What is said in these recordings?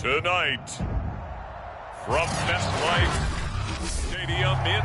Tonight, from MetLife Stadium in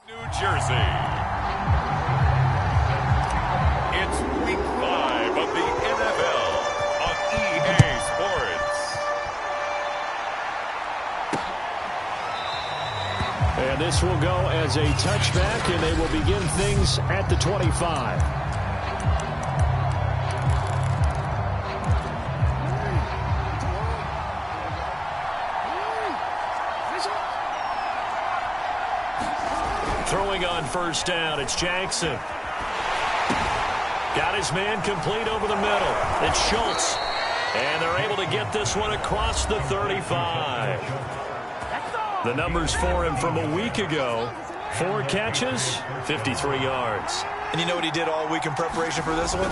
New Jersey. It's week 5 of the NFL on EA Sports. And this will go as a touchback, and they will begin things at the 25. throwing on first down. It's Jackson. Got his man complete over the middle. It's Schultz. And they're able to get this one across the 35. The numbers for him from a week ago. 4 catches, 53 yards. And you know what he did all week in preparation for this one?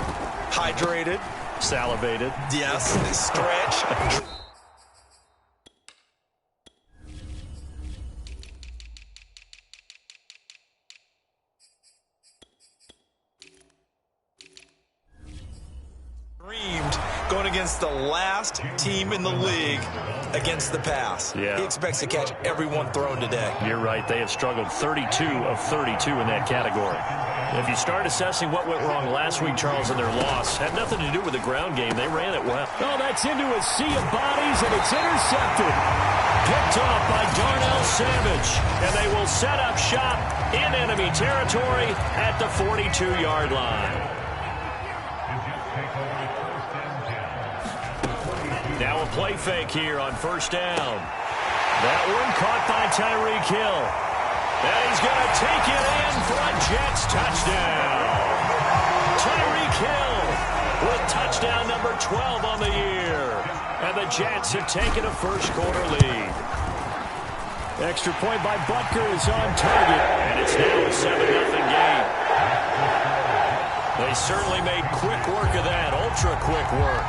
Hydrated. Salivated. Yes, stretch. Going against the last team in the league against the pass. Yeah. He expects to catch every one thrown today. You're right. They have struggled 32 of 32 in that category. If you start assessing what went wrong last week, Charles, in their loss, had nothing to do with the ground game. They ran it well. Oh, that's into a sea of bodies, and it's intercepted. Picked off by Darnell Savage, and they will set up shop in enemy territory at the 42-yard line. Now a play fake here on first down. That one caught by Tyreek Hill. And he's going to take it in for a Jets touchdown. Tyreek Hill with touchdown number 12 on the year. And the Jets have taken a first-quarter lead. Extra point by Butker is on target. And it's now a 7-0 game. They certainly made quick work of that, ultra-quick work.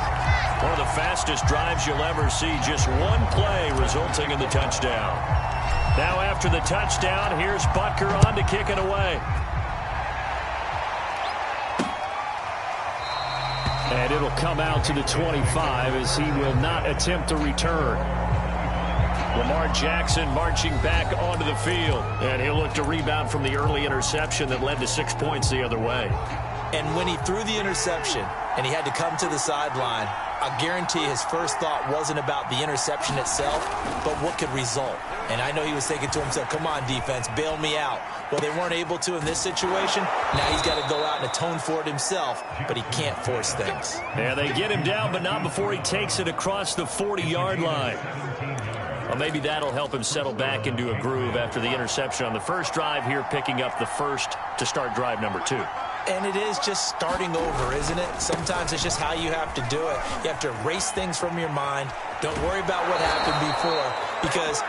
One of the fastest drives you'll ever see, just one play resulting in the touchdown. Now after the touchdown, here's Butker on to kick it away. And it'll come out to the 25 as he will not attempt to return. Lamar Jackson marching back onto the field. And he'll look to rebound from the early interception that led to 6 points the other way. And when he threw the interception and he had to come to the sideline, I guarantee his first thought wasn't about the interception itself, but what could result. And I know he was thinking to himself, come on, defense, bail me out. Well, they weren't able to in this situation. Now he's got to go out and atone for it himself, but he can't force things. Yeah, they get him down, but not before he takes it across the 40-yard line. Well, maybe that'll help him settle back into a groove after the interception on the first drive here, picking up the first to start drive number 2. And it is just starting over, isn't it? Sometimes it's just how you have to do it. You have to erase things from your mind. Don't worry about what happened before, because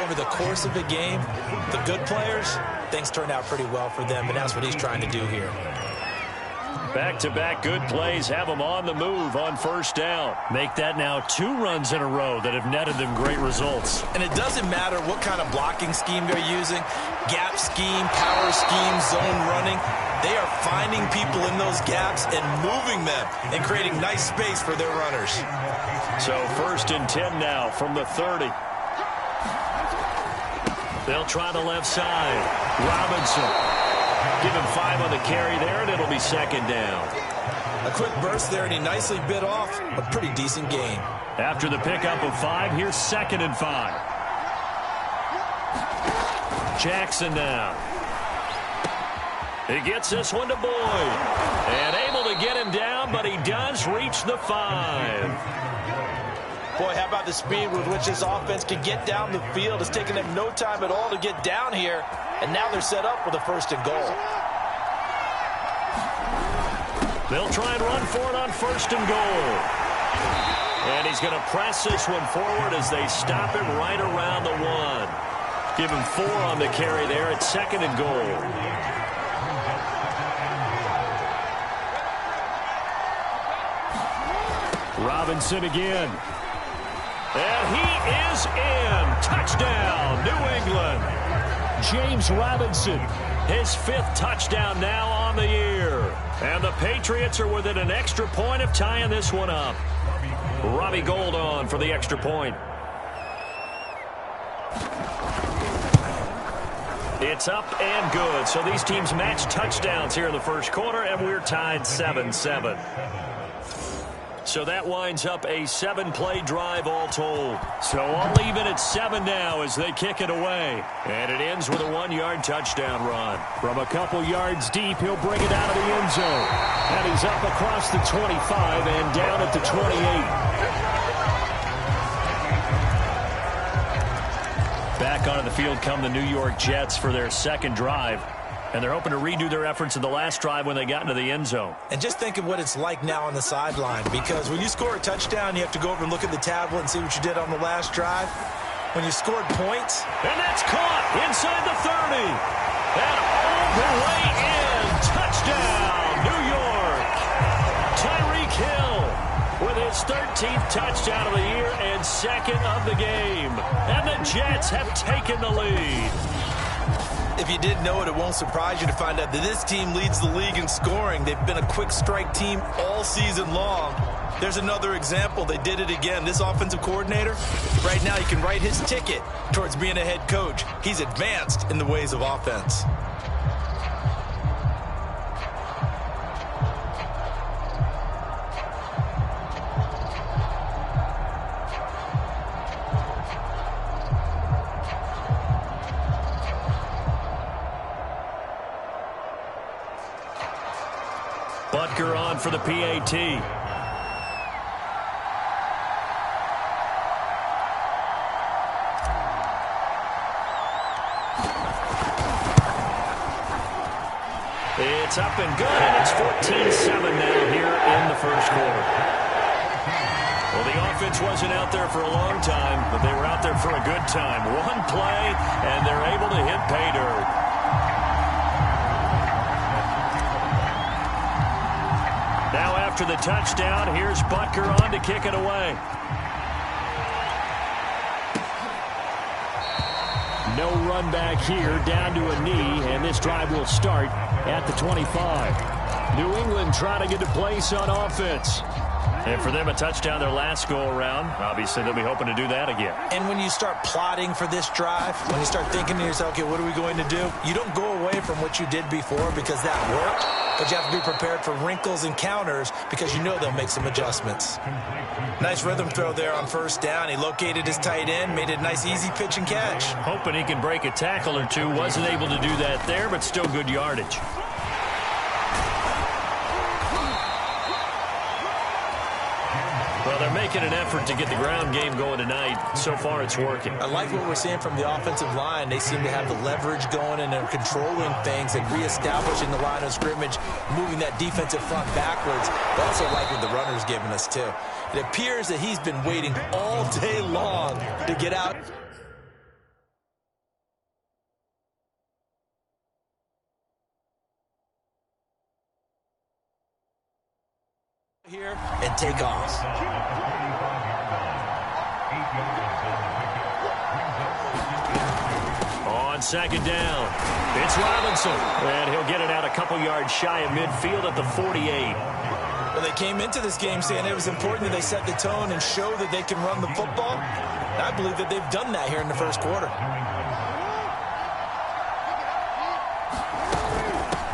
over the course of the game, the good players, things turn out pretty well for them, and that's what he's trying to do here. Back-to-back good plays have them on the move on first down. Make that now 2 runs in a row that have netted them great results. And it doesn't matter what kind of blocking scheme they're using, gap scheme, power scheme, zone running. They are finding people in those gaps and moving them and creating nice space for their runners. So 1st and 10 now from the 30. They'll try the left side. Robinson. Give him 5 on the carry there, and it'll be 2nd down. A quick burst there, and he nicely bit off a pretty decent gain. After the pickup of 5, here's 2nd and 5. Jackson now. He gets this one to Boyd. And able to get him down, but he does reach the 5. Boy, how about the speed with which this offense can get down the field? It's taken them no time at all to get down here. And now they're set up with a 1st and goal. They'll try and run for it on 1st and goal. And he's going to press this one forward as they stop him right around the 1. Give him 4 on the carry there at 2nd and goal. Robinson again. And he is in. Touchdown, New England. James Robinson, his 5th touchdown now on the year. And the Patriots are within an extra point of tying this one up. Robbie Gould on for the extra point. It's up and good. So these teams match touchdowns here in the first quarter, and we're tied 7-7. So that winds up a 7-play drive all told. So all even at 7 now as they kick it away. And it ends with a 1-yard touchdown run. From a couple yards deep, he'll bring it out of the end zone. And he's up across the 25 and down at the 28. Back onto the field come the New York Jets for their 2nd drive. And they're hoping to redo their efforts in the last drive when they got into the end zone. And just think of what it's like now on the sideline, because when you score a touchdown, you have to go over and look at the tablet and see what you did on the last drive. When you scored points. And that's caught inside the 30. And all the way in. Touchdown, New York. Tyreek Hill with his 13th touchdown of the year and second of the game. And the Jets have taken the lead. If you didn't know it, it won't surprise you to find out that this team leads the league in scoring. They've been a quick strike team all season long. There's another example. They did it again. This offensive coordinator, right now he can write his ticket towards being a head coach. He's advanced in the ways of offense. Butker on for the PAT. It's up and good, and it's 14-7 now here in the first quarter. Well, the offense wasn't out there for a long time, but they were out there for a good time. One play, and they're able to hit pay dirt. Now after the touchdown, here's Butker on to kick it away. No run back here, down to a knee, and this drive will start at the 25. New England trying to get a place on offense. And for them, a touchdown their last go-around. Obviously, they'll be hoping to do that again. And when you start plotting for this drive, when you start thinking to yourself, okay, what are we going to do? You don't go away from what you did before because that worked, but you have to be prepared for wrinkles and counters because you know they'll make some adjustments. Nice rhythm throw there on first down. He located his tight end, made it a nice, easy pitch and catch. Hoping he can break a tackle or two. Wasn't able to do that there, but still good yardage. Well, they're making an effort to get the ground game going tonight. So far, it's working. I like what we're seeing from the offensive line. They seem to have the leverage going, and they're controlling things and reestablishing the line of scrimmage, moving that defensive front backwards. But also like what the runner's giving us, too. It appears that he's been waiting all day long to get out here and take off. On second down, it's Robinson. And he'll get it out a couple yards shy of midfield at the 48. Well, they came into this game saying it was important that they set the tone and show that they can run the football. And I believe that they've done that here in the first quarter.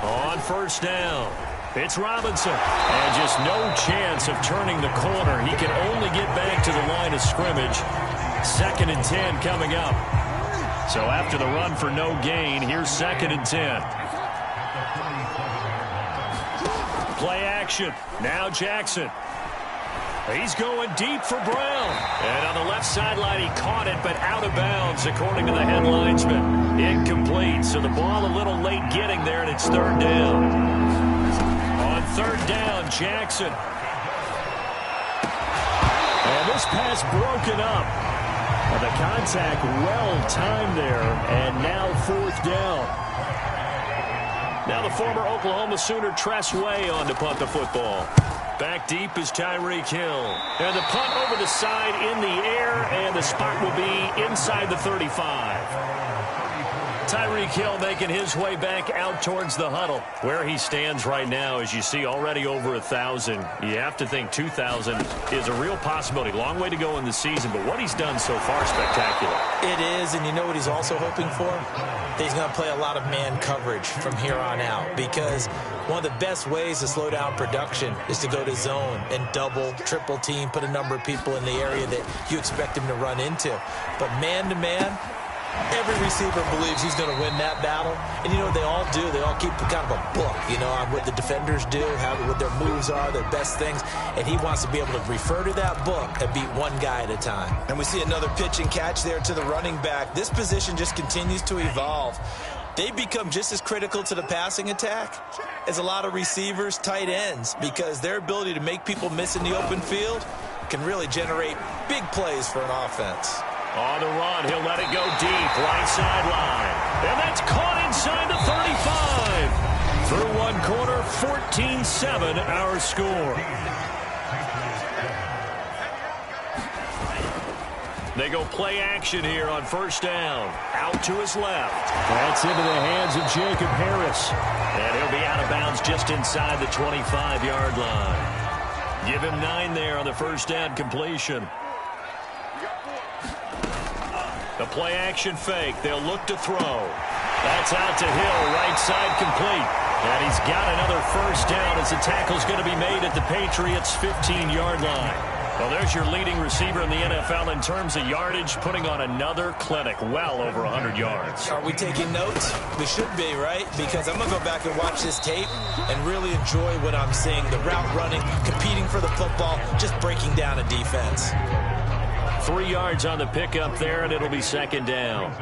On first down, it's Robinson. And just no chance of turning the corner. He can only get back to the line of scrimmage. 2nd and 10 coming up. So after the run for no gain, here's 2nd and 10. Play action. Now Jackson. He's going deep for Brown. And on the left sideline, he caught it, but out of bounds, according to the head linesman. Incomplete. So the ball a little late getting there, and it's 3rd down. On 3rd down, Jackson. And this pass broken up. And the contact well timed there, and now 4th down. Now the former Oklahoma Sooner Tress Way on to punt the football. Back deep is Tyreek Hill. And the punt over the side in the air, and the spot will be inside the 35. Tyreek Hill making his way back out towards the huddle. Where he stands right now, as you see, already over 1,000. You have to think 2,000 is a real possibility. Long way to go in the season, but what he's done so far, spectacular. It is, and you know what he's also hoping for? That he's going to play a lot of man coverage from here on out, because one of the best ways to slow down production is to go to zone and double, triple team, put a number of people in the area that you expect him to run into. But man-to-man, every receiver believes he's going to win that battle. And you know what they all do? They all keep kind of a book, you know, on what the defenders do, what their moves are, their best things. And he wants to be able to refer to that book and beat one guy at a time. And we see another pitch and catch there to the running back. This position just continues to evolve. they become just as critical to the passing attack as a lot of receivers, tight ends, because their ability to make people miss in the open field can really generate big plays for an offense. On the run, he'll let it go deep, right sideline. And that's caught inside the 35. Through one quarter, 14-7 our score. They go play action here on first down. Out to his left. That's into the hands of Jacob Harris. And he'll be out of bounds just inside the 25-yard line. Give him 9 there on the first down completion. The play action fake. They'll look to throw. That's out to Hill, right side complete. And he's got another first down as the tackle's going to be made at the Patriots' 15-yard line. Well, there's your leading receiver in the NFL in terms of yardage, putting on another clinic, well over 100 yards. Are we taking notes? We should be, right? Because I'm going to go back and watch this tape and really enjoy what I'm seeing. The route running, competing for the football, just breaking down a defense. 3 yards on the pickup there, and it'll be second down.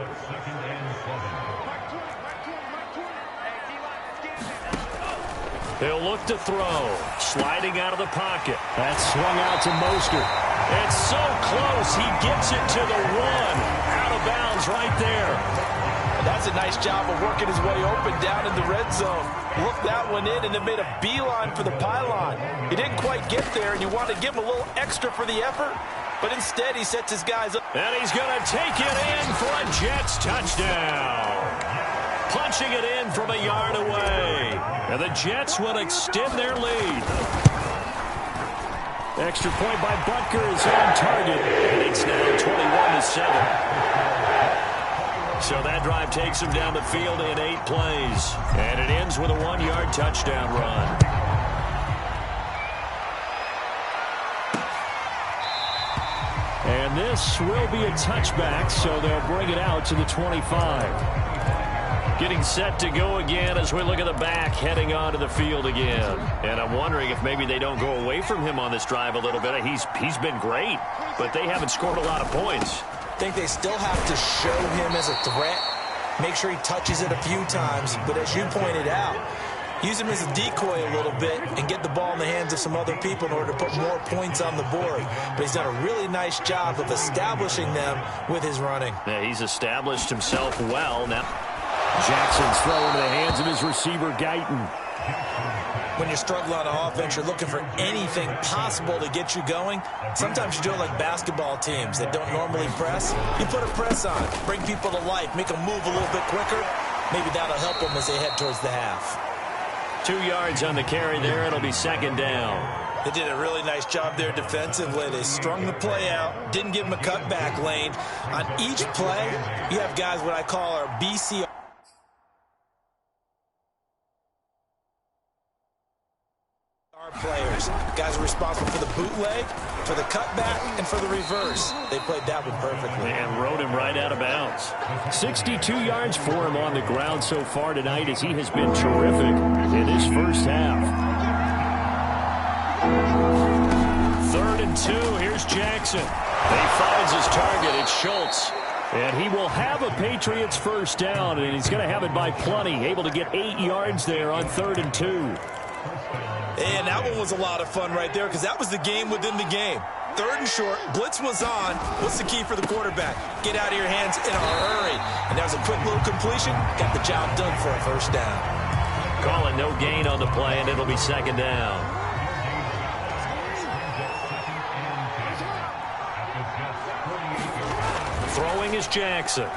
They'll look to throw. Sliding out of the pocket. That's swung out to Mostert. It's so close. He gets it to the 1. Out of bounds right there. And that's a nice job of working his way open down in the red zone. Looked that one in and then made a beeline for the pylon. He didn't quite get there, and you want to give him a little extra for the effort. But instead, he sets his guys up. And he's going to take it in for a Jets touchdown. Punching it in from a yard away. And the Jets will extend their lead. Extra point by Butker is on target. And it's now 21-7. So that drive takes him down the field in 8 plays. And it ends with a 1-yard touchdown run. And this will be a touchback, so they'll bring it out to the 25. Getting set to go again as we look at the back, heading onto the field again. And I'm wondering if maybe they don't go away from him on this drive a little bit. He's been great, but they haven't scored a lot of points. I think they still have to show him as a threat, make sure he touches it a few times. But as you pointed out, use him as a decoy a little bit and get the ball in the hands of some other people in order to put more points on the board. But he's done a really nice job of establishing them with his running. Yeah, he's established himself well. Now Jackson's throw into the hands of his receiver, Guyton. When you're struggling on offense, you're looking for anything possible to get you going. Sometimes you do it like basketball teams that don't normally press. You put a press on, bring people to life, make them move a little bit quicker. Maybe that'll help them as they head towards the half. 2 yards on the carry there. It'll be second down. They did a really nice job there defensively. They strung the play out, didn't give them a cutback lane. On each play, you have guys what I call our BC players. Guys are responsible for the bootleg, for the cutback, and for the reverse. They played that one perfectly. And rode him right out of bounds. 62 yards for him on the ground so far tonight as he has been terrific in his first half. 3rd and 2. Here's Jackson. He finds his target. It's Schultz. And he will have a Patriots first down, and he's going to have it by plenty. Able to get 8 yards there on 3rd and 2. And that one was a lot of fun right there because that was the game within the game. 3rd and short, blitz was on. What's the key for the quarterback? Get out of your hands in a hurry. And that was a quick little completion. Got the job done for a first down. Calling no gain on the play, and it'll be second down. Throwing is Jackson.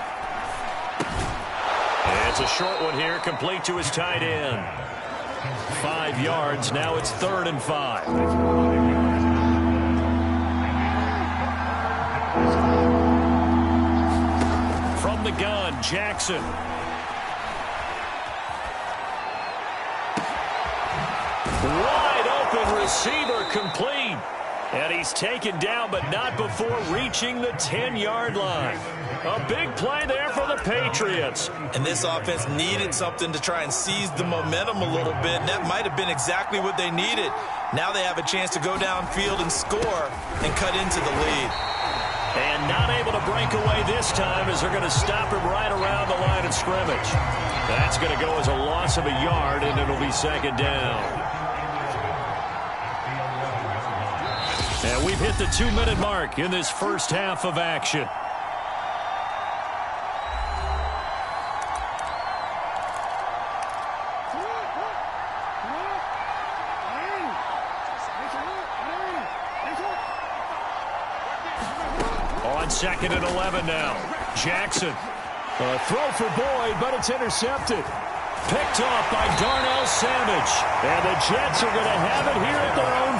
And it's a short one here, complete to his tight end. 5 yards. Now it's 3rd and 5. From the gun, Jackson. Wide open receiver complete. And he's taken down, but not before reaching the 10-yard line. A big play there for the Patriots. And this offense needed something to try and seize the momentum a little bit, and that might have been exactly what they needed. Now they have a chance to go downfield and score and cut into the lead. And not able to break away this time as they're going to stop him right around the line of scrimmage. That's going to go as a loss of a yard, and it'll be second down. And we've hit the 2-minute mark in this first half of action. On 2nd and 11 now. Jackson. A throw for Boyd, but it's intercepted. Picked off by Darnell Savage. And the Jets are going to have it here at their own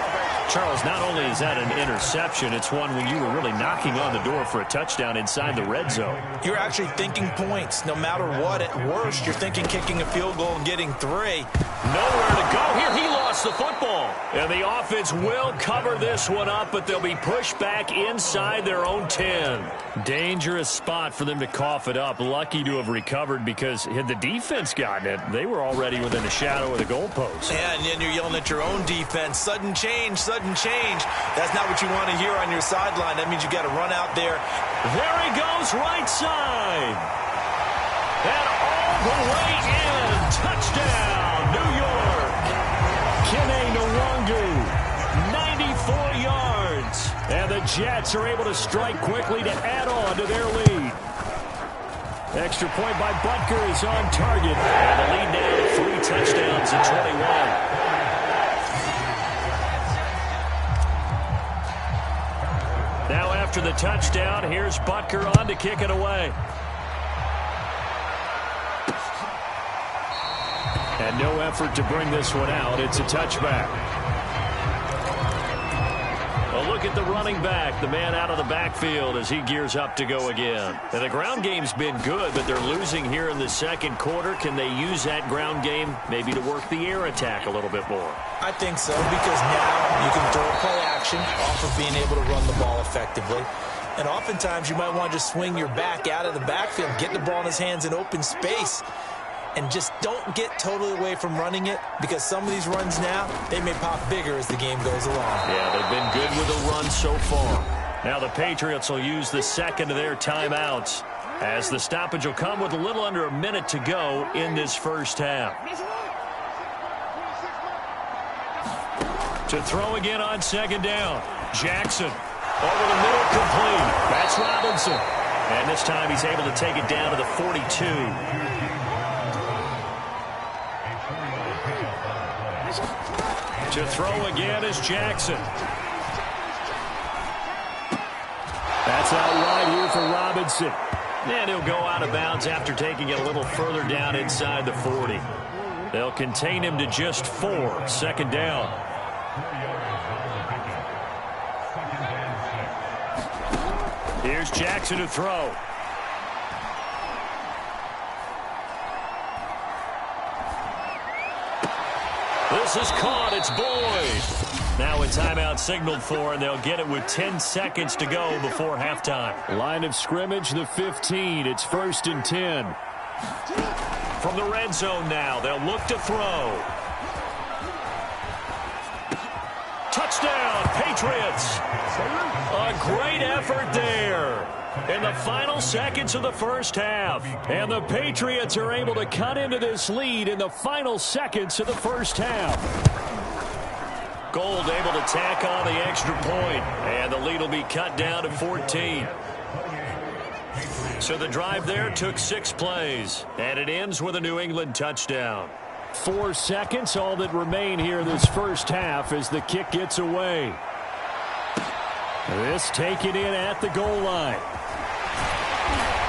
15. Charles, not only is that an interception, it's one when you were really knocking on the door for a touchdown inside the red zone. You're actually thinking points. No matter what, at worst, you're thinking kicking a field goal and getting 3. Nowhere to go here. He lost the football. And the offense will cover this one up, but they'll be pushed back inside their own 10. Dangerous spot for them to cough it up. Lucky to have recovered because had the defense gotten it, they were already within the shadow of the goalpost. Yeah, and then you're yelling at your own defense. Sudden change, sudden change. That's not what you want to hear on your sideline. That means you got to run out there. There he goes, right side. And all the way in. Touchdown, New York. Kene Nwangu, 94 yards. And the Jets are able to strike quickly to add on to their lead. Extra point by Butker is on target. And the lead now to 3 touchdowns at 21. Now after the touchdown, here's Butker on to kick it away. And no effort to bring this one out. It's a touchback. A look at the running back, the man out of the backfield as he gears up to go again. And the ground game's been good, but they're losing here in the second quarter. Can they use that ground game maybe to work the air attack a little bit more? I think so, because now you can throw play action off of being able to run the ball effectively. And oftentimes you might want to just swing your back out of the backfield, get the ball in his hands in open space, and just don't get totally away from running it, because some of these runs now, they may pop bigger as the game goes along. Yeah, they've been good with the run so far. Now the Patriots will use the second of their timeouts as the stoppage will come with a little under a minute to go in this first half. To throw again on second down. Jackson over the middle, complete. That's Robinson. And this time he's able to take it down to the 42. To throw again is Jackson. That's out wide here for Robinson. And he'll go out of bounds after taking it a little further down inside the 40. They'll contain him to just 4. Second down. Here's Jackson to throw. This is caught. It's Boyd. Now a timeout signaled for, and they'll get it with 10 seconds to go before halftime. Line of scrimmage, the 15. It's 1st and 10. From the red zone now, they'll look to throw. Touchdown, Patriots. A great effort there in the final seconds of the first half. And the Patriots are able to cut into this lead in the final seconds of the first half. Gold able to tack on the extra point, and the lead will be cut down to 14. So the drive there took 6 plays, and it ends with a New England touchdown. 4 seconds, all that remain here in this first half as the kick gets away. This taken in at the goal line.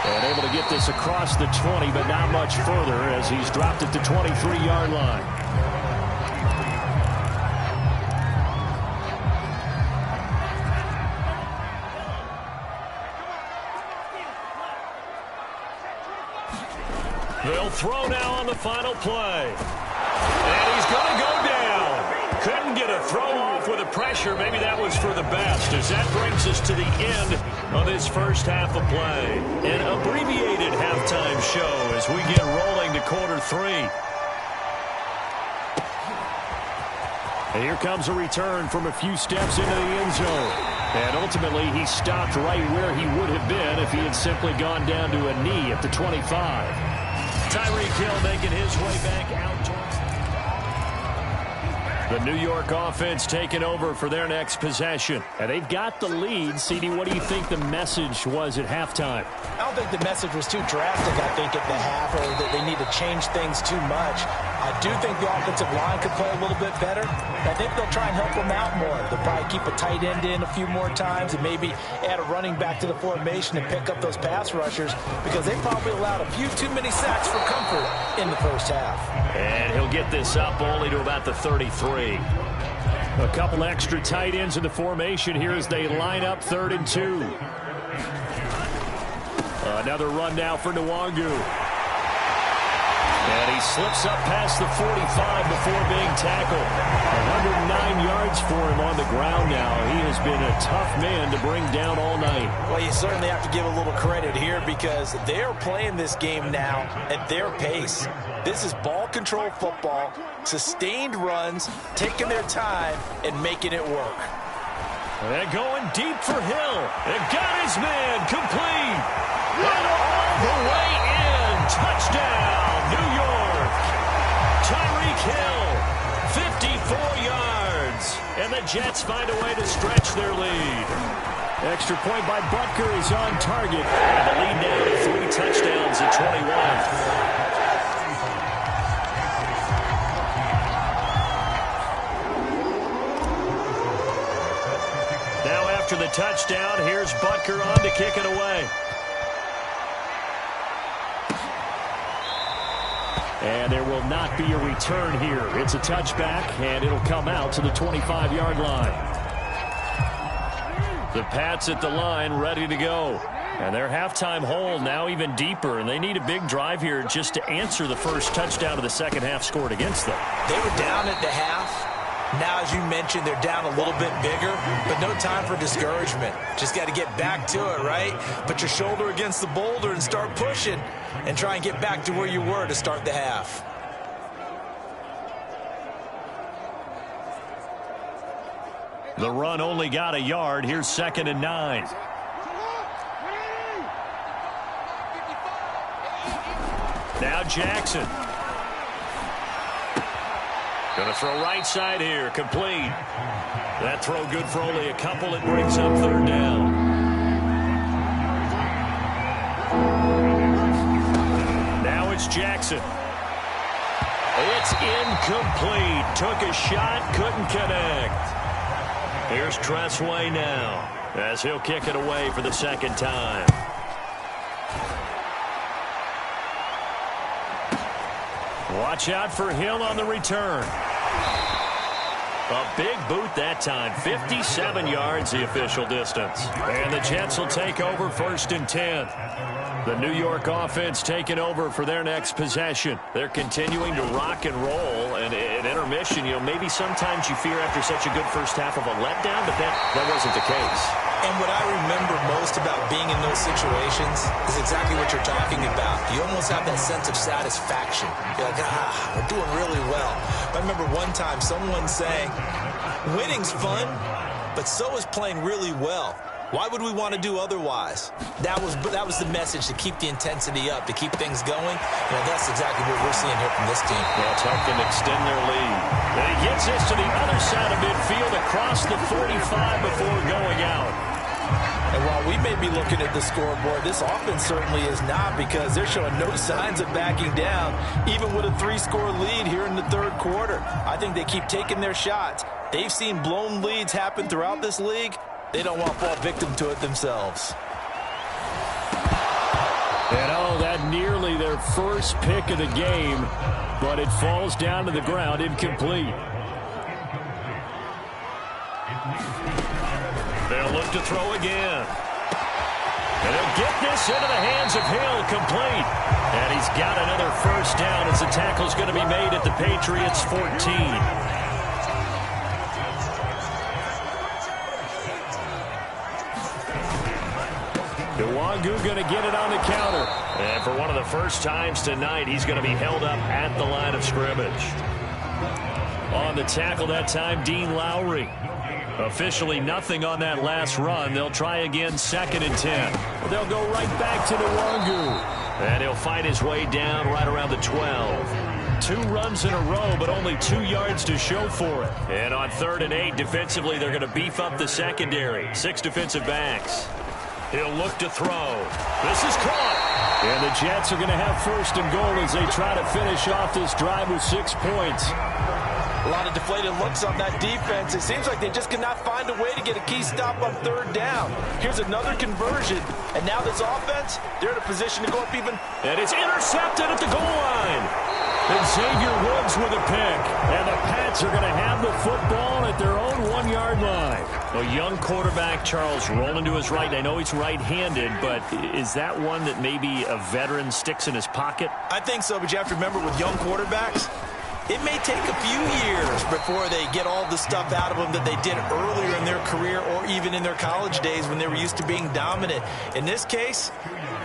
And able to get this across the 20, but not much further as he's dropped at the 23-yard line. They'll throw now on the final play. And he's going to go down. Couldn't get a throw off with the pressure. Maybe that was for the best, as that brings us to the end of this first half of play. An abbreviated halftime show as we get rolling to quarter 3. And here comes a return from a few steps into the end zone. And ultimately, he stopped right where he would have been if he had simply gone down to a knee at the 25. Tyreek Hill making his way back out. The New York offense taking over for their next possession. And they've got the lead. CD, what do you think the message was at halftime? I don't think the message was too drastic, I think, at the half, or that they need to change things too much. I do think the offensive line could play a little bit better. I think they'll try and help them out more. They'll probably keep a tight end in a few more times and maybe add a running back to the formation and pick up those pass rushers, because they probably allowed a few too many sacks for comfort in the first half. And he'll get this up only to about the 33. A couple extra tight ends in the formation here as they line up 3rd and 2. Another run now for Nwangu. And he slips up past the 45 before being tackled. 109 yards for him on the ground now. He has been a tough man to bring down all night. Well, you certainly have to give a little credit here, because they're playing this game now at their pace. This is ball control football, sustained runs, taking their time, and making it work. And going deep for Hill. And got his man complete. And all the way in. Touchdown, New York. Tyreek Hill, 54 yards. And the Jets find a way to stretch their lead. Extra point by Butker is on target. And the lead now to 3 touchdowns at 21. After the touchdown, here's Butker on to kick it away. And there will not be a return here. It's a touchback, and it'll come out to the 25-yard line. The Pats at the line, ready to go. And their halftime hole now even deeper, and they need a big drive here just to answer the first touchdown of the second half scored against them. They were down at the half. Now, as you mentioned, they're down a little bit bigger, but no time for discouragement. Just got to get back to it, right? Put your shoulder against the boulder and start pushing and try and get back to where you were to start the half. The run only got a yard. Here's 2nd and 9. Now Jackson. Going to throw right side here. Complete. That throw good for only a couple. It brings up 3rd down. Now it's Jackson. It's incomplete. Took a shot, couldn't connect. Here's Tressway now as he'll kick it away for the 2nd time. Watch out for Hill on the return. A big boot that time. 57 yards the official distance. And the Jets will take over 1st and 10. The New York offense taking over for their next possession. They're continuing to rock and roll. And at intermission, maybe sometimes you fear after such a good first half of a letdown, but that wasn't the case. And what I remember most about being in those situations is exactly what you're talking about. You almost have that sense of satisfaction. You're like, we're doing really well. I remember one time someone saying, winning's fun, but so is playing really well. Why would we want to do otherwise? That was the message, to keep the intensity up, to keep things going. That's exactly what we're seeing here from this team. Yeah, it's helped them extend their lead. And he gets this to the other side of midfield across the 45 before going out. And while we may be looking at the scoreboard, this offense certainly is not, because they're showing no signs of backing down, even with a 3-score lead here in the 3rd quarter. I think they keep taking their shots. They've seen blown leads happen throughout this league. They don't want to fall victim to it themselves. And that nearly their first pick of the game, but it falls down to the ground incomplete. They'll look to throw again. And he'll get this into the hands of Hill, complete. And he's got another first down as the tackle's going to be made at the Patriots' 14. Nwangu going to get it on the counter. And for one of the first times tonight, he's going to be held up at the line of scrimmage. On the tackle that time, Dean Lowry. Officially nothing on that last run. They'll try again, 2nd and 10. They'll go right back to Nwangu. And he'll fight his way down right around the 12. 2 runs in a row, but only 2 yards to show for it. And on 3rd and 8, defensively, they're going to beef up the secondary. 6 defensive backs. He'll look to throw. This is caught. And the Jets are going to have 1st and goal as they try to finish off this drive with 6 points. A lot of deflated looks on that defense. It seems like they just cannot find a way to get a key stop on 3rd down. Here's another conversion. And now this offense, they're in a position to go up even. And it's intercepted at the goal line. And Xavier Woods with a pick. And the Pats are going to have the football at their own 1-yard line. A young quarterback, Charles, rolling to his right. I know he's right-handed, but is that one that maybe a veteran sticks in his pocket? I think so, but you have to remember with young quarterbacks, it may take a few years before they get all the stuff out of them that they did earlier in their career or even in their college days when they were used to being dominant. In this case,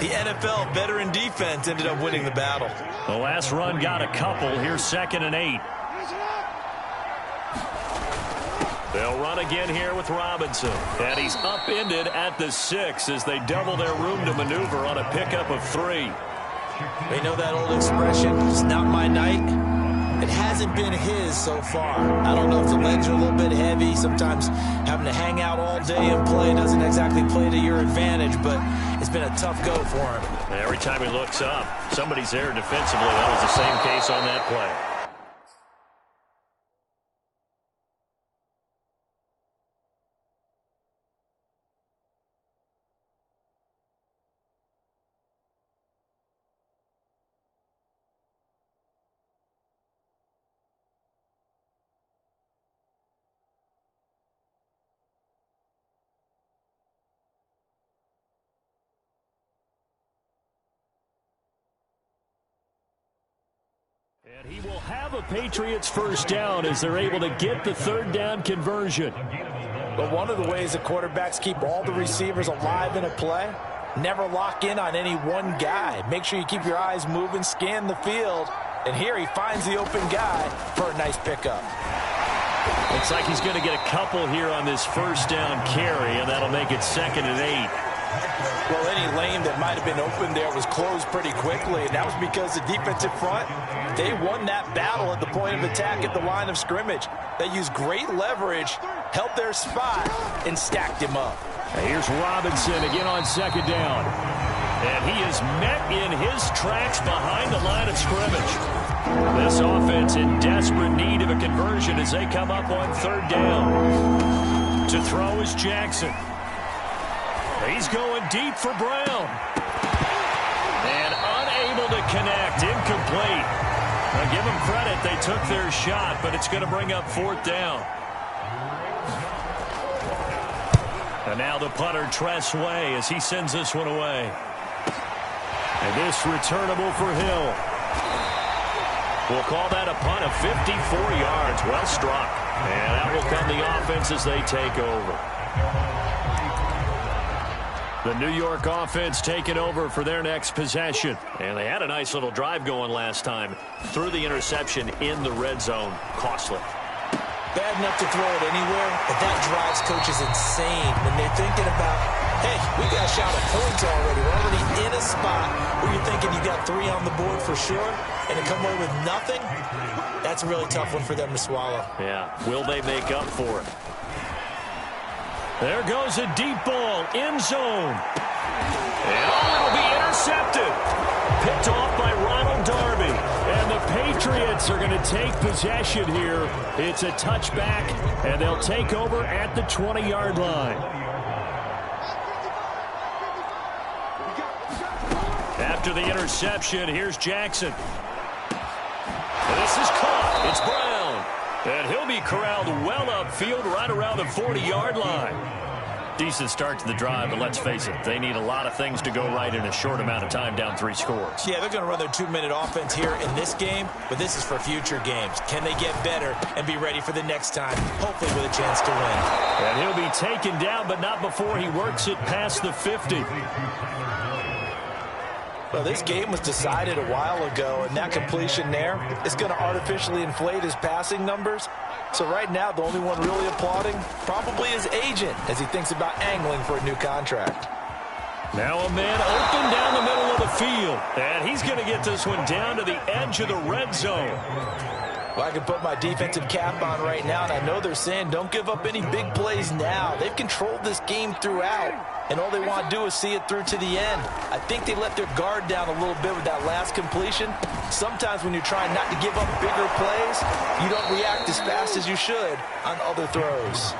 the NFL veteran defense ended up winning the battle. The last run got a couple. Here's 2nd and 8. They'll run again here with Robinson. And he's upended at the 6 as they double their room to maneuver on a pickup of 3. They know that old expression, it's not my night. It hasn't been his so far. I don't know if the legs are a little bit heavy. Sometimes having to hang out all day and play doesn't exactly play to your advantage, but it's been a tough go for him. Every time he looks up, somebody's there defensively. That was the same case on that play. And he will have a Patriots 1st down as they're able to get the 3rd down conversion. But one of the ways that quarterbacks keep all the receivers alive in a play, never lock in on any one guy. Make sure you keep your eyes moving, scan the field. And here he finds the open guy for a nice pickup. Looks like he's going to get a couple here on this 1st down carry, and that'll make it 2nd and 8. Well, any lane that might have been open there was closed pretty quickly, and that was because the defensive front, they won that battle at the point of attack at the line of scrimmage. They used great leverage, held their spot, and stacked him up. Here's Robinson again on 2nd down. And he is met in his tracks behind the line of scrimmage. This offense in desperate need of a conversion as they come up on 3rd down. To throw is Jackson. He's going deep for Brown. And unable to connect. Incomplete. Now give them credit. They took their shot, but it's going to bring up 4th down. And now the punter, Tress Way, as he sends this one away. And this returnable for Hill. We'll call that a punt of 54 yards. Well struck. And that will come the offense as they take over. The New York offense taking over for their next possession. And they had a nice little drive going last time. Threw the interception in the red zone. Costly. Bad enough to throw it anywhere, but that drives coaches insane when they're thinking about, hey, we got a shot at points already. We're already in a spot where you're thinking you got 3 on the board for sure, and to come away with nothing, that's a really tough one for them to swallow. Yeah, will they make up for it? There goes a deep ball, end zone. And it'll be intercepted. Picked off by Ronald Darby. And the Patriots are going to take possession here. It's a touchback, and they'll take over at the 20-yard line. After the interception, here's Jackson. And this is caught. It's Brown. And he'll be corralled well upfield right around the 40-yard line. Decent start to the drive, but let's face it, they need a lot of things to go right in a short amount of time, down 3 scores. Yeah, they're going to run their 2-minute offense here in this game, but this is for future games. Can they get better and be ready for the next time, hopefully with a chance to win? And he'll be taken down, but not before he works it past the 50. Well, this game was decided a while ago, and that completion there is going to artificially inflate his passing numbers. So right now, the only one really applauding, probably his agent, as he thinks about angling for a new contract. Now a man open down the middle of the field. And he's going to get this one down to the edge of the red zone. Well, I can put my defensive cap on right now, and I know they're saying don't give up any big plays now. They've controlled this game throughout, and all they want to do is see it through to the end. I think they let their guard down a little bit with that last completion. Sometimes when you're trying not to give up bigger plays, you don't react as fast as you should on other throws.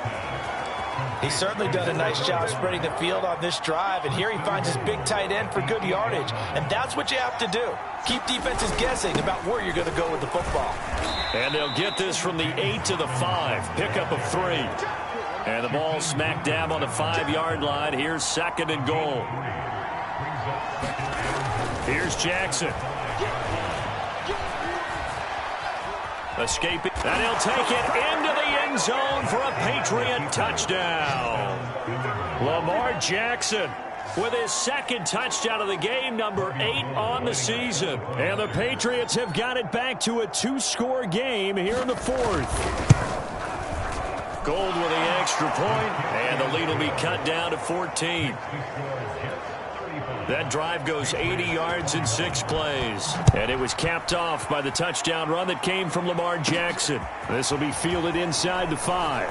He's certainly done a nice job spreading the field on this drive, and here he finds his big tight end for good yardage, and that's what you have to do. Keep defenses guessing about where you're going to go with the football. And they'll get this from the 8 to the 5. Pickup of 3. And the ball smack dab on the 5-yard line. Here's 2nd and goal. Here's Jackson. Escaping. And he'll take it into the end zone for a Patriot touchdown. Lamar Jackson with his 2nd touchdown of the game, number 8 on the season. And the Patriots have got it back to a 2-score game here in the 4th. Gold with the extra point, and the lead will be cut down to 14. That drive goes 80 yards in 6 plays. And it was capped off by the touchdown run that came from Lamar Jackson. This will be fielded inside the 5.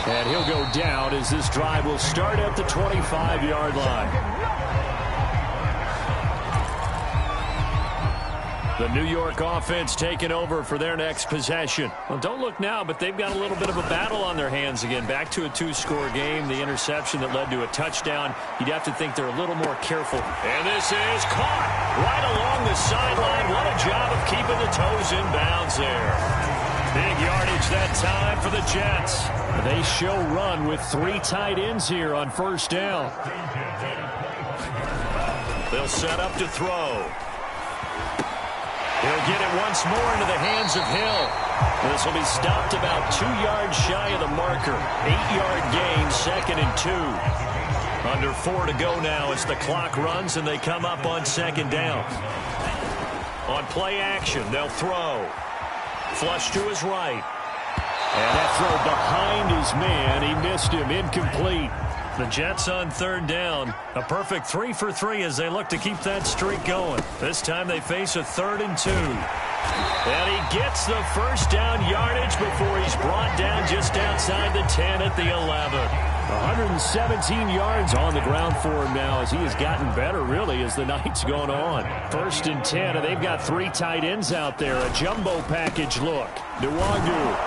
And he'll go down as this drive will start at the 25-yard line. The New York offense taking over for their next possession. Well, don't look now, but they've got a little bit of a battle on their hands again. Back to a 2-score game. The interception that led to a touchdown. You'd have to think they're a little more careful. And this is caught right along the sideline. What a job of keeping the toes in bounds there. Big yardage that time for the Jets. They show run with 3 tight ends here on 1st down. They'll set up to throw. He'll get it once more into the hands of Hill. This will be stopped about 2 yards shy of the marker. 8-yard gain, 2nd and 2. Under 4 to go now as the clock runs and they come up on 2nd down. On play action, they'll throw. Flush to his right. And that throw behind his man. He missed him. Incomplete. The Jets on 3rd down. A perfect 3 for 3 as they look to keep that streak going. This time they face a 3rd and 2. And he gets the 1st down yardage before he's brought down just outside the 10 at the 11. 117 yards on the ground for him now as he has gotten better, really, as the night's gone on. 1st and 10, and they've got 3 tight ends out there. A jumbo package look. Nwogu.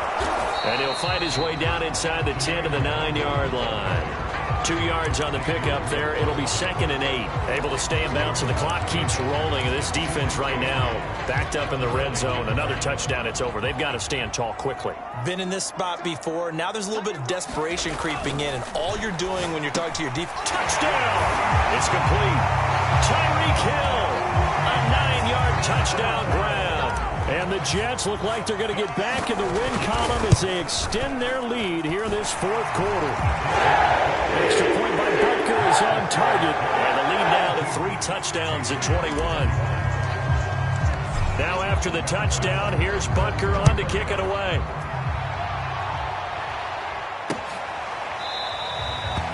And he'll fight his way down inside the 10 to the 9-yard line. 2 yards on the pickup there. It'll be 2nd and 8. Able to stay in bounds, and the clock keeps rolling. And this defense right now backed up in the red zone. Another touchdown, it's over. They've got to stand tall quickly. Been in this spot before. Now there's a little bit of desperation creeping in, and all you're doing when you're talking to your defense. Touchdown! It's complete. Tyreek Hill, a 9-yard touchdown grab. And the Jets look like they're going to get back in the win column as they extend their lead here in this 4th quarter. Extra point by Butker is on target. And the lead now to 3 touchdowns at 21. Now after the touchdown, here's Butker on to kick it away.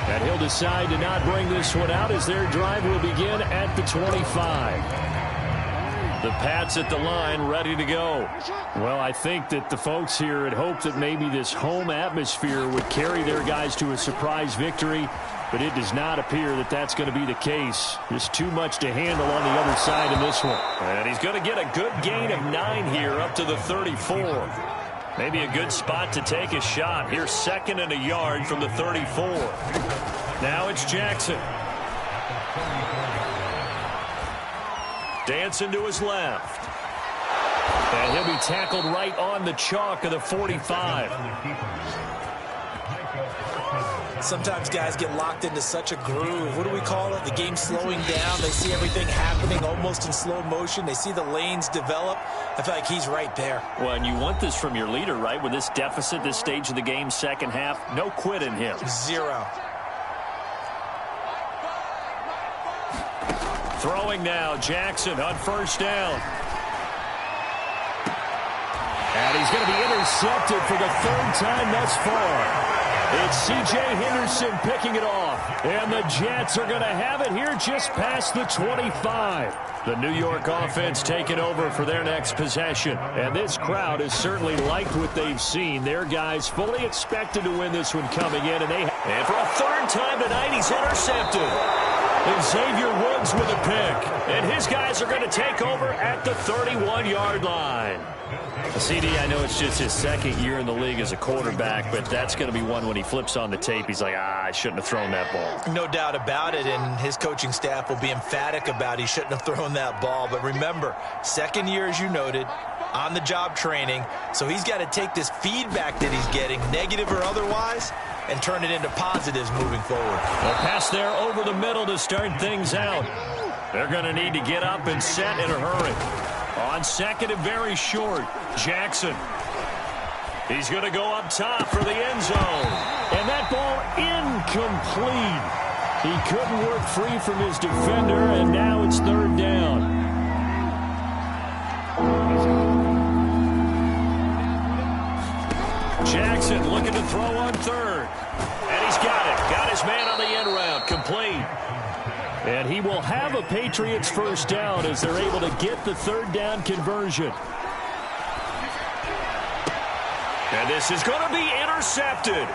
And he'll decide to not bring this one out as their drive will begin at the 25. The Pats at the line, ready to go. Well, I think that the folks here had hoped that maybe this home atmosphere would carry their guys to a surprise victory, but it does not appear that that's going to be the case. There's too much to handle on the other side in this one. And he's going to get a good gain of 9 here up to the 34. Maybe a good spot to take a shot. Here's 2nd and a yard from the 34. Now it's Jackson. Dancing to his left. And he'll be tackled right on the chalk of the 45. Sometimes guys get locked into such a groove. What do we call it? The game slowing down. They see everything happening almost in slow motion. They see the lanes develop. I feel like he's right there. Well, and you want this from your leader, right? With this deficit, this stage of the game, 2nd half, no quit in him. 0. Throwing now, Jackson on 1st down. And he's going to be intercepted for the third time thus far. It's C.J. Henderson picking it off. And the Jets are going to have it here just past the 25. The New York offense taking over for their next possession. And this crowd has certainly liked what they've seen. Their guys fully expected to win this one coming in. And for a third time tonight, he's intercepted. And Xavier Woods with a pick. And his guys are going to take over at the 31-yard line. CD, I know it's just his second year in the league as a quarterback, but that's going to be one when he flips on the tape. He's like, I shouldn't have thrown that ball. No doubt about it, and his coaching staff will be emphatic about he shouldn't have thrown that ball. But remember, second year, as you noted, on-the-job training, so he's got to take this feedback that he's getting, negative or otherwise, and turn it into positives moving forward. A pass there over the middle to start things out. They're going to need to get up and set in a hurry. On second and very short, Jackson. He's going to go up top for the end zone. And that ball incomplete. He couldn't work free from his defender, and now it's third down. Jackson looking to throw on third. And he's got it. Got his man on the end route. Complete. And he will have a Patriots first down as they're able to get the third down conversion. And this is going to be intercepted.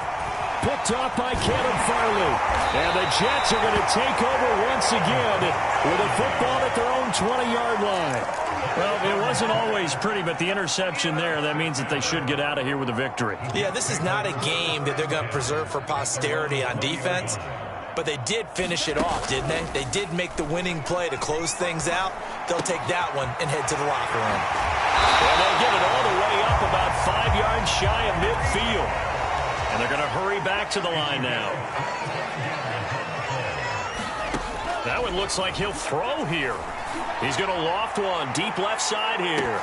Picked off by Caleb Farley. And the Jets are going to take over once again with a football at their own 20-yard line. Well, it wasn't always pretty, but the interception there, that means that they should get out of here with a victory. Yeah, this is not a game that they're going to preserve for posterity on defense. But they did finish it off, didn't they? They did make the winning play to close things out. They'll take that one and head to the locker room. And they'll get it all the way up about 5 yards shy of midfield. And they're going to hurry back to the line now. That one looks like he'll throw here. He's going to loft one deep left side here.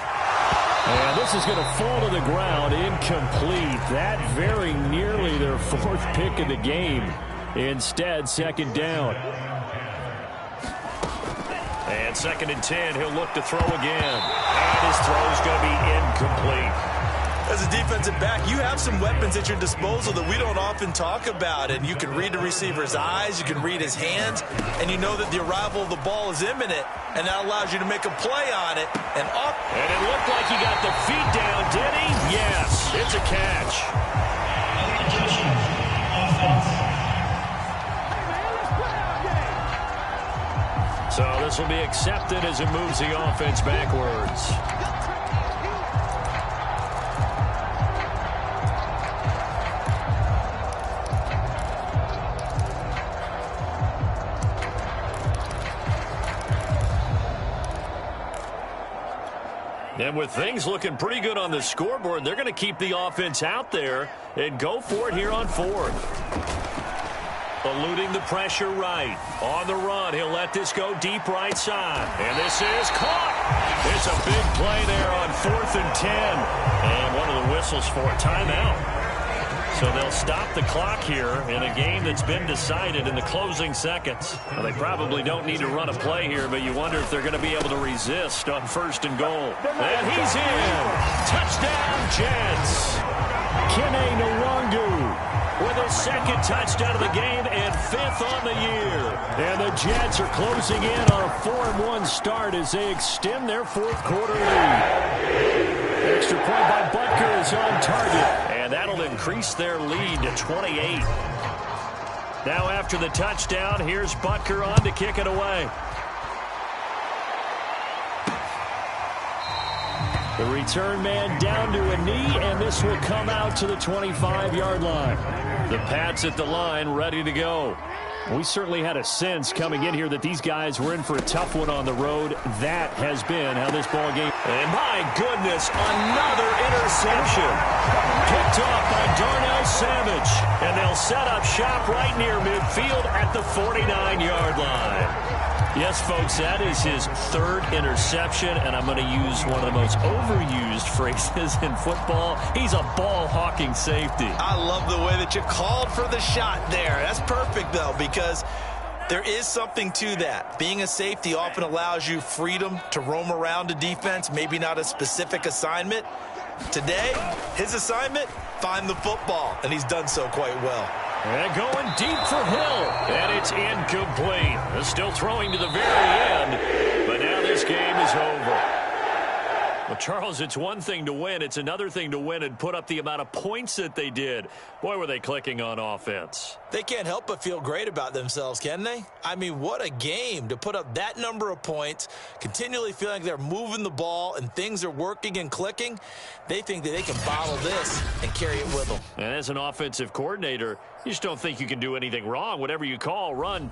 And this is going to fall to the ground incomplete. That very nearly their fourth pick of the game. Instead, second down. And second and 10, he'll look to throw again. And his throw is going to be incomplete. As a defensive back, you have some weapons at your disposal that we don't often talk about. And you can read the receiver's eyes, you can read his hands, and you know that the arrival of the ball is imminent. And that allows you to make a play on it. And it looked like he got the feet down, did he? Yes, it's a catch. So this will be accepted as it moves the offense backwards. And with things looking pretty good on the scoreboard, they're going to keep the offense out there and go for it here on fourth. Eluding the pressure right. On the run, he'll let this go deep right side. And this is caught. It's a big play there on 4th and 10. And one of the whistles for a timeout. So they'll stop the clock here in a game that's been decided in the closing seconds. Well, they probably don't need to run a play here, but you wonder if they're going to be able to resist on 1st and goal. And he's in. Touchdown, Jets. Kene Nwangu with his second touchdown of the game and 5th on the year. And the Jets are closing in on a 4-1 start as they extend their 4th quarter lead. Extra point by Butker is on target. And that'll increase their lead to 28. Now after the touchdown, here's Butker on to kick it away. The return man down to a knee, and this will come out to the 25-yard line. The Pats at the line, ready to go. We certainly had a sense coming in here that these guys were in for a tough one on the road. That has been how this ball game. And my goodness, another interception. Picked off by Darnell Savage. And they'll set up shop right near midfield at the 49-yard line. Yes, folks, that is his 3rd interception, and I'm going to use one of the most overused phrases in football. He's a ball-hawking safety. I love the way that you called for the shot there. That's perfect, though, because there is something to that. Being a safety often allows you freedom to roam around a defense, maybe not a specific assignment. Today, his assignment, find the football, and he's done so quite well. And going deep for Hill, and it's incomplete. They're still throwing to the very end, but now this game is over. Well, Charles, it's one thing to win. It's another thing to win and put up the amount of points that they did. Boy, were they clicking on offense. They can't help but feel great about themselves, can they? I mean, what a game to put up that number of points, continually feeling like they're moving the ball and things are working and clicking. They think that they can bottle this and carry it with them. And as an offensive coordinator, you just don't think you can do anything wrong. Whatever you call, run,